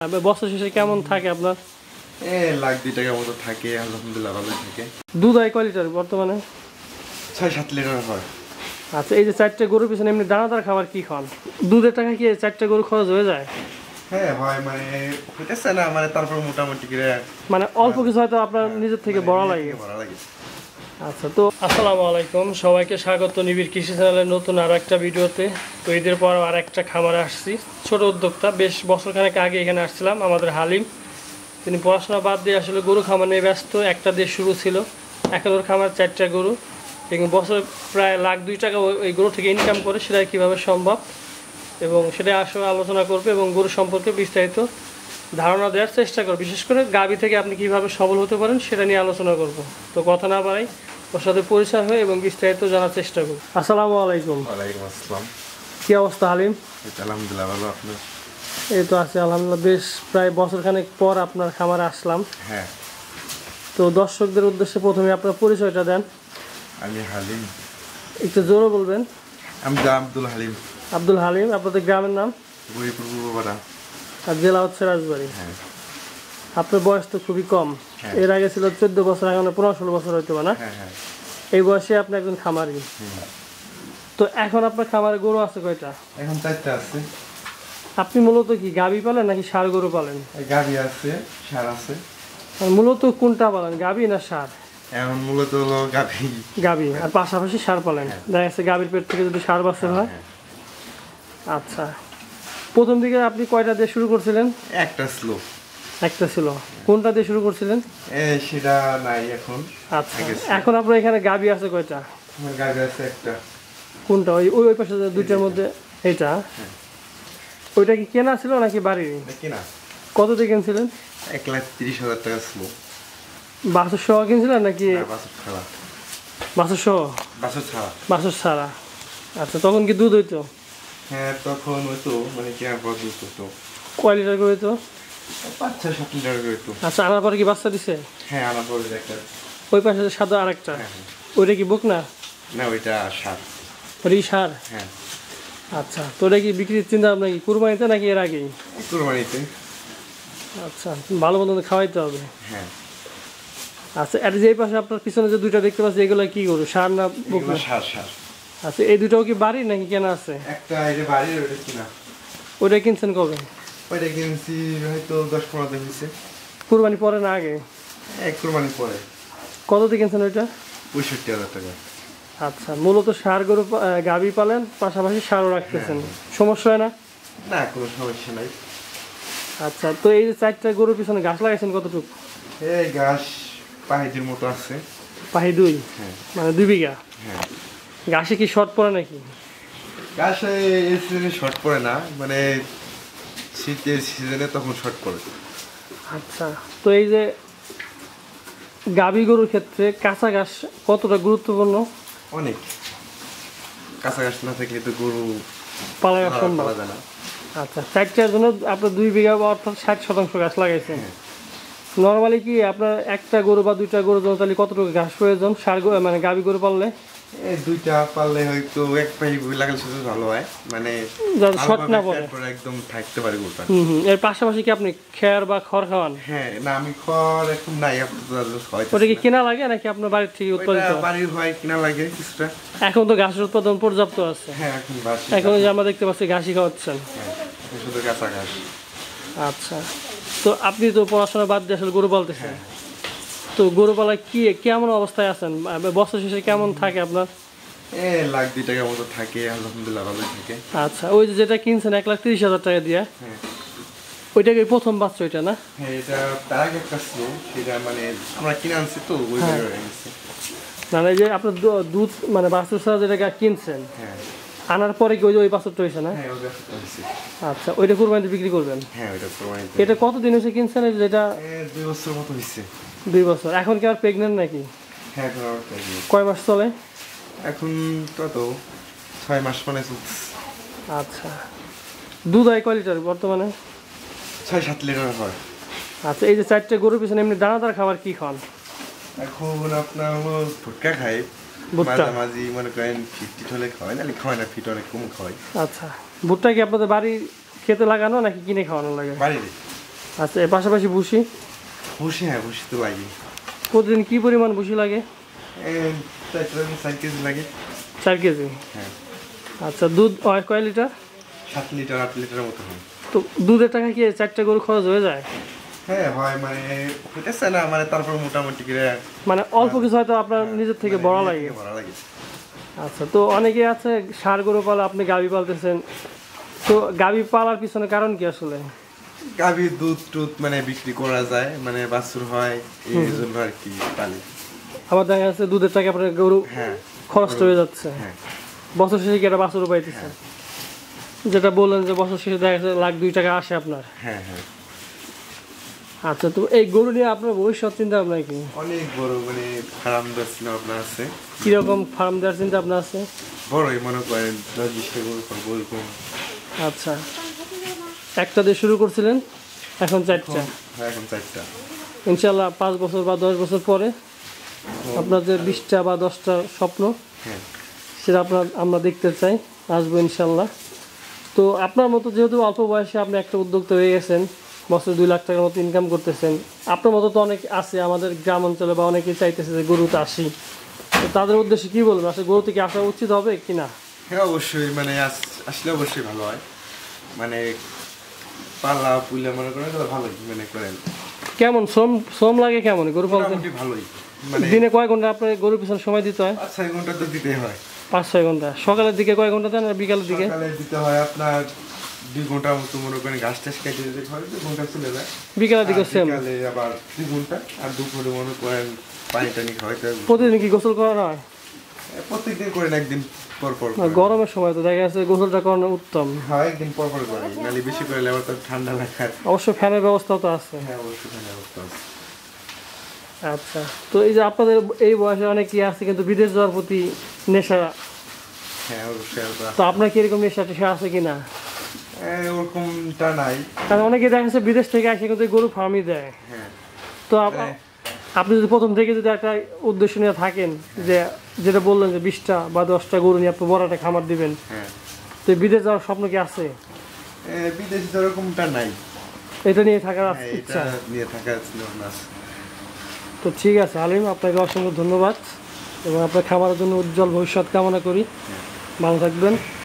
বছর শেষে কেমন থাকে আপনার? লাখ 2 টাকার মতো থাকে, আলহামদুলিল্লাহ ভালো থাকে। দুধ হয় কয় লিটার বর্তমানে? 6-7 লিটার হয়। আচ্ছা, এই যে 4টে গরুর পিছনে এমনি দানাদার খাবার কি খান? দুধের টাকা কি 4টে গরু খরচ হয়ে যায়? হ্যাঁ হয়, মানে হইতেছে না, মানে তারপর মোটামুটি করে মানে অল্প কিছু হয়তো আপনার নিজের থেকে বড় লাগে। আচ্ছা, তো আসসালামু আলাইকুম, সবাইকে স্বাগত নিবিড় কৃষি চ্যানেলের নতুন আর একটা ভিডিওতে। তো ঈদের পর আর একটা খামারে আসছি, ছোট উদ্যোক্তা। বেশ বছরখানেক আগে এখানে আসছিলাম, আমাদের হালিম। তিনি পড়াশোনা বাদ দিয়ে আসলে গরু খামার নিয়ে ব্যস্ত। একটা দিয়ে শুরু ছিল, এখন ওর খামার 4টা গরু, এবং বছরে প্রায় লাখ 2 টাকা ওই গরু থেকে ইনকাম করে। সেটা কীভাবে সম্ভব এবং সেটা আসলে আলোচনা করবে এবং গরু সম্পর্কে বিস্তারিত ধারণা দেওয়ার চেষ্টা করব। বিশেষ করে গাভী থেকে আপনি কীভাবে সবল হতে পারেন সেটা নিয়ে আলোচনা করব। তো কথা না বাড়াই, ওর সাথে পরিচয় হয়ে এবং বিস্তারিত জানার চেষ্টা করব। আসসালামু আলাইকুম। ওয়ালাইকুম আসসালাম। কী অবস্থা হালিম? আলহামদুলিল্লাহ ভালো। আপনার? এই তো আছে আলহামদুলিল্লাহ। বেশ প্রায় বছরখানেক পর আপনার খামারে আসলাম। হ্যাঁ। তো দর্শকদের উদ্দেশ্যে প্রথমে আপনার পরিচয়টা দেন। আমি হালিম। একটু জোরে বলবেন। আমি আব্দুল হালিম। আব্দুল হালিম। আপনাদের গ্রামের নাম? গরিপুর পূর্বপাড়া। আর জেলা হচ্ছে রাজবাড়ী। হ্যাঁ। আপনার বয়স তো খুবই কম। হ্যাঁ। এর আগে ছিল 14 বছর, এখন 15-16 বছর হইতে পারে না? হ্যাঁ হ্যাঁ। এই বয়সে আপনি একজন খামারি। তো এখন আপনার খামারে গরু আছে কয়টা? এখন 4টা আছে। আপনি মূলত কি গাভী পালেন নাকি ষাঁড় গরু পালেন? গাভী আছে, ষাঁড় আছে। আর মূলত কোনটা পালেন, গাভী না ষাঁড়? এখন মূলত হলো গাভী। গাভী, আর পাশাপাশি ষাঁড় পালেন। দেখা যাচ্ছে গাভীর পেট থেকে যদি ষাঁড় বাচ্চা হয়। আচ্ছা, প্রথম দিকে আপনি কয়টা দিয়ে শুরু করছিলেন? একটা স্লো। একটা ছিল। কোনটা দিয়ে শুরু করছিলেন? সেটা নাই এখন। আচ্ছা, এখন আপনার এখানে গাভী আছে কয়টা? আমার গাভী আছে একটা। কোনটা? ওই ওই পাশে দুইটার মধ্যে এইটা? ওইটা কি কেনা ছিল নাকি বাড়ির? কেনা। কত দিয়ে কিনছিলেন? 1,30,000 টাকা স্লো। বাছুর সহ কিনছিলেন নাকি? বাছুর ছাড়া। বাছুর সহ? বাছুর ছাড়া। বাছুর ছাড়া। আচ্ছা, তখন কি দুধ হইতো? হ্যাঁ, তখন হয়তো, মানে কেনার পর দুধ হতো। কয় লিটার করে হইতো? 5-6-7 লিটার করে হতো। আচ্ছা, আনার পরে কি বাচ্চা দিছে? হ্যাঁ, আনার পরে একটা। ওই পাশে সাদা আরেকটা? ওইটা কি বুক না? না, ওইটা ষাঁড়। ওই ষাঁড়? হ্যাঁ। আচ্ছা, তো ওটা কি বিক্রির চিন্তা ভাবনা কি কুরবানিতে নাকি এর আগেই? কুরবানিতে। আচ্ছা, ভালো মতো খাওয়াইতে হবে। হ্যাঁ। আচ্ছা, আর যে পাশে আপনার পিছনে যে দুইটা দেখতে পাচ্ছি, এগুলো কি গরু, ষাঁড় না বুক? ষাঁড় ষাঁড়। আচ্ছা, এই দুটাও কি বাড়ির নাকি কেনা আছে? একটা এটা বাড়ির, ওইটা কিনা। ওইটা কিনছেন কবে? ওইটা কিনছি হয়তো 10-15 দিন হয়েছে। কুরবানি পরে না আগে? কুরবানি পরে। কত দিয়ে কিনছেন ওইটা? 65,000 টাকা। আচ্ছা, মূলত ষাঁড় গরু গাভী পালেন, পাশাপাশি ষাঁড়ও রাখতেছেন। সমস্যা হয় না? না, কোনো সমস্যা নাই। আচ্ছা, তো এই যে 4টা গরুর পিছনে ঘাস লাগাইছেন কতটুকু? এই ঘাস পাহিদের মতো আছে। পাহি 2? হ্যাঁ। মানে 2 বিঘা? হ্যাঁ। ঘাসে কি শর্ট পড়ে নাকি? ঘাস এই সিজনে শর্ট পড়ে না, মানে শীতের সিজনে তখন শর্ট পড়ে। আচ্ছা, তো এই যে গাভী গরুর ক্ষেত্রে কাঁচা ঘাস কতটা গুরুত্বপূর্ণ? অনেক। কাঁচা ঘাস না থাকলে তো গরু পালা সম্ভব না। আচ্ছা, 4টার জন্য আপনার 2 বিঘা অর্থাৎ 60% ঘাস লাগাইছেন। নর্মালি কি আপনার একটা গরু বা 2টা গরুর জন্য তাহলে কতটুকু ঘাস প্রয়োজন ষাঁড় মানে গাভী গরু পাললে? এই 2টা পারলে হয়তো এক পাই লাগালে শুধু ভালো হয়, মানে শর্ট না পড়ে একদম থাকতে পারে গরুটা। এর পাশাপাশি কি আপনি খেয়ার বা খড় খাওয়ান? হ্যাঁ, না আমি খড় এখন নাই, ওটা কি কেনা লাগে নাকি আপনার বাড়ির থেকে উৎপাদিত? বাড়ির হয়, কিনা লাগে কিছুটা। এখন তো ঘাসের উৎপাদন পর্যাপ্ত আছে। হ্যাঁ, এখন যে আমরা দেখতে পাচ্ছি ঘাসই খাওয়াচ্ছেন। শুধু কাঁচা ঘাস। আচ্ছা, তো আপনি তো পড়াশোনা বাদ দিয়ে আসলে গরু পালতেছেন। তো গরু পালায় কি কেমন অবস্থায় আছেন? বছর শেষে কেমন থাকে আপনার? লাখ 2 টাকার মতো থাকে, আলহামদুলিল্লাহ ভালো থাকে। আচ্ছা, ওই যে যেটা কিনছেন 1,30,000 টাকা দিয়ে, ওইটা কি প্রথম বাচ্চা ওইটা না? হ্যাঁ, এটা তার আগে একটা ছিল, সেটা মানে আমরা কিনে আনছি তো ওই না, এই যে আপনার দুধ মানে বাছুর ছাড়া যেটা কিনছেন, আনার পরে কি ওই বাছুরটা হয়েছে না? আচ্ছা, ওইটা কুরবানিতে বিক্রি করবেন? হ্যাঁ, ওইটা কুরবানিতে। এটা কতদিন হয়েছে কিনছেন? যেটা 2 বছর মতো হয়েছে। 2 বছর। এখন কি আর প্রেগনেন্ট নাকি? হ্যাঁ, এখন আর প্রেগনেন্ট। কয় মাস চলে? এখন কত 6 মাস মানে চলছে। আচ্ছা, দুধ হয় কয় লিটার বর্তমানে? 6-7 লিটার হয়। আচ্ছা, এই যে 4টে গরুর পিছনে এমনি দানাদার খাবার কি খান? এখন আপনার ভুট্টা খাই, মাঝামাঝি মনে করেন ফিট হলে খাওয়াই, নাহলে খাওয়াই না, ফিট অনেক কম খাওয়াই। আচ্ছা, ভুট্টা কি আপনাদের বাড়ি খেতে লাগানো নাকি কিনে খাওয়ানো লাগে? বাড়ির। আচ্ছা, এর পাশাপাশি ভুসি ভুসি, হ্যাঁ ভুসি তো লাগে। প্রতিদিন কি পরিমাণ ভুসি লাগে? 4 কেজি লাগে। 4 কেজি। হ্যাঁ। আচ্ছা, দুধ হয় কয় লিটার? 7 লিটার 8 লিটারের মতো হয়। তো দুধের টাকা কি 4টা গরু খরচ হয়ে যায়? হ্যাঁ হয়, মানে হইতেছে না, মানে তারপর মোটামুটি করে মানে অল্প কিছু হয়তো আপনার নিজের থেকে বড় লাগে। আচ্ছা, তো অনেকে আছে ষাঁড় গরু পালে, আপনি গাভী পালতেছেন, তো গাভী পালার পিছনে কারণ কি আসলে? গাভীর দুধ টুধ মানে বিক্রি করা যায়, মানে বাছুর হয়, এই জন্য আর কি পালি। আবার দেখা যাচ্ছে দুধের টাকা আপনার গরু হ্যাঁ খরচ হয়ে যাচ্ছে, হ্যাঁ বছর শেষে কি একটা বাছুর পাইতেছে, যেটা বললেন যে বছর শেষে দেখা যাচ্ছে লাখ 2 টাকা আসে আপনার। হ্যাঁ হ্যাঁ। আচ্ছা, তো এই গরু নিয়ে আপনার ভবিষ্যৎ চিন্তা ভাবনা কি? অনেক বড় মানে ফার্ম চিন্তা ভাবনা আছে। কিরকম ফার্ম দেওয়ার চিন্তা ভাবনা আছে? বড়ই, মনে করেন 10-20টা গরু করবো এরকম। আচ্ছা, একটা দিয়ে শুরু করছিলেন, এখন 4টা। হ্যাঁ, এখন 4টা। ইনশাল্লাহ 5 বছর বা 10 বছর পরে আপনার যে 20টা বা 10টা স্বপ্ন, হ্যাঁ সেটা আমরা দেখতে চাই, আসবো ইনশাল্লাহ। তো আপনার মতো যেহেতু অল্প বয়সে আপনি একটা উদ্যোক্তা হয়ে গেছেন, বছরে 2 লাখ টাকার মতো ইনকাম করতেছেন, আপনার মতো তো অনেক আছে আমাদের গ্রাম অঞ্চলে, বা অনেকেই চাইতেছে যে গরুতে আসি, তো তাদের উদ্দেশ্যে কি বলবেন? আসলে গরু থেকে আসা উচিত হবে কি না? হ্যাঁ অবশ্যই, মানে আসলে অবশ্যই ভালো হয়, মানে পালা পুলা মনে করেন তো ভালোই মনে করেন। কেমন শ্রম লাগে কেমন গরু পালতে? মোটামুটি ভালোই, মানে দিনে কয় ঘন্টা আপনার গরুর পিছনে সময় দিতে হয়? 5-6 ঘন্টা তো দিতে হয়। 5-6 ঘন্টা। সকালের দিকে কয় ঘন্টা দেন আর বিকালের দিকে? সকালে দিতে হয় আপনার 2 ঘন্টার মতো, মনে করেন ঘাস টাস কেটে দিতে হয়, 2 ঘন্টা চলে যায়। বিকালের দিকে সেম? বিকালে আবার 2 ঘন্টা, আর দুপুরে মনে করেন পানি টানি খাওয়াইতে হয়। প্রতিদিন কি গোসল করানো হয়? প্রত্যেকদিন করেন, একদিন পর পর না, গরমের সময় তো দেখা যাচ্ছে গোসলটা করানো উত্তম। হয়, একদিন পর পর করি, নাহলে বেশি করে আবার তো ঠান্ডা লাগার। অবশ্য ফ্যানের ব্যবস্থাও তো আছে। হ্যাঁ অবশ্যই ঠান্ডা অবস্থা আছে। আচ্ছা, তো এই যে আপনাদের এই বয়সে অনেকেই আছে কিন্তু বিদেশ যাওয়ার প্রতি নেশা, হ্যাঁ অবশ্যই তো আপনার কি এরকম নেশা টেশা আছে কিনা? ওরকমটা নাই। কারণ অনেকে দেখা যাচ্ছে বিদেশ থেকে আসে কিন্তু এই গরু ফার্মই দেয়। হ্যাঁ তো আপনি যদি প্রথম থেকে যদি একটা উদ্দেশ্য নিয়ে থাকেন, যে যেটা বললেন যে 20টা বা 10টা গরু নিয়ে আপনি বড় একটা খামার দিবেন, হ্যাঁ, তো বিদেশ যাওয়ার স্বপ্ন কি আছে? বিদেশে তো ওরকমটা নাই। এটা নিয়ে থাকার হ্যাঁ, ইচ্ছা? এটা নিয়ে থাকার ছিল না। তো ঠিক আছে আলিম, আপনাকে অসংখ্য ধন্যবাদ এবং আপনার খামারের জন্য উজ্জ্বল ভবিষ্যৎ কামনা করি। ভালো থাকবেন।